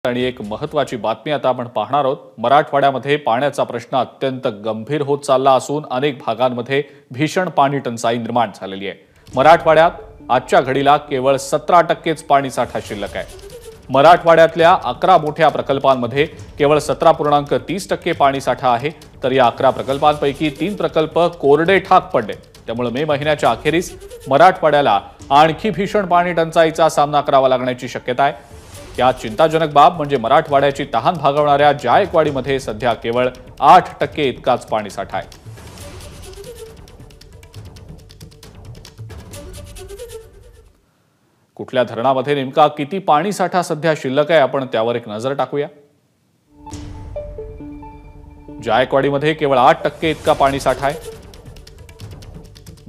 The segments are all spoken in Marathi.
आणि एक महत्त्वाची बातमी आता आपण पाहणार आहोत। मराठवाड्यामध्ये पाण्याचा प्रश्न अत्यंत गंभीर होत चालला असून अनेक भागांमध्ये भीषण पाणी टंचाई निर्माण झालेली आहे। मराठवाड्यात आजच्या घडीला केवळ 17% पाणी साठा शिल्लक आहे। मराठवाड्यातल्या 11 मोठ्या प्रकल्पांमध्ये केवळ 17.30% पाणी साठा आहे, तर या 11 प्रकल्पांपैकी 3 प्रकल्प कोरडे ठाक पडले। त्यामुळे मे महिन्याच्या अखेरीस मराठवाड्याला आणखी भीषण पाणी टंचाईचा सामना करावा लागण्याची शक्यता आहे। यात चिंताजनक बाब म्हणजे मराठवाड्याची तहान भागवणाऱ्या जायकवाडीमध्ये सध्या केवळ 8% इतकाच पाणी साठा आहे। कुठल्या धरणामध्ये नेमका किती पाणी साठा सध्या शिल्लक आहे, आपण त्यावर एक नजर टाकूया। जायकवाडीमध्ये केवळ 8% इतका पाणी साठा आहे।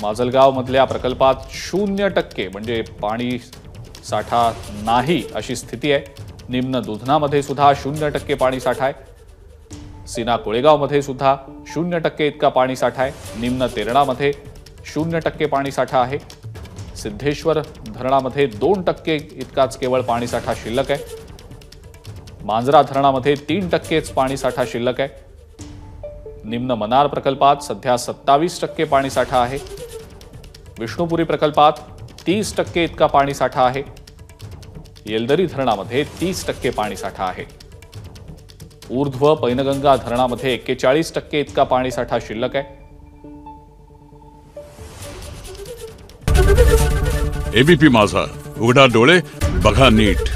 माजलगाव मधल्या प्रकल्पात 0% म्हणजे पाणी साठा नाही अशी स्थिती आहे। निम्न दुधनामध्ये सुद्धा 0% पाणी साठा आहे। सीना कोळेगावमध्ये सुद्धा 0% इतका पाणी साठा आहे। निम्न तेरणामध्ये 0% पाणी साठा आहे। सिद्धेश्वर धरणामध्ये 2% इतकाच केवळ पाणी साठा शिल्लक आहे। मांजरा धरणामध्ये 3%च पाणी साठा शिल्लक आहे। निम्न मनार प्रकल्पात सध्या 27% पाणी साठा आहे। विष्णुपुरी प्रकल्पात 30% इतका पाणी साठा आहे। येलदरी धरणामध्ये 30% पाणी साठा आहे। ऊर्ध्व पैनगंगा धरणामध्ये 41% इतका पाणी साठा शिल्लक आहे। एबीपी माझा, उघडा डोळे बघा नीट।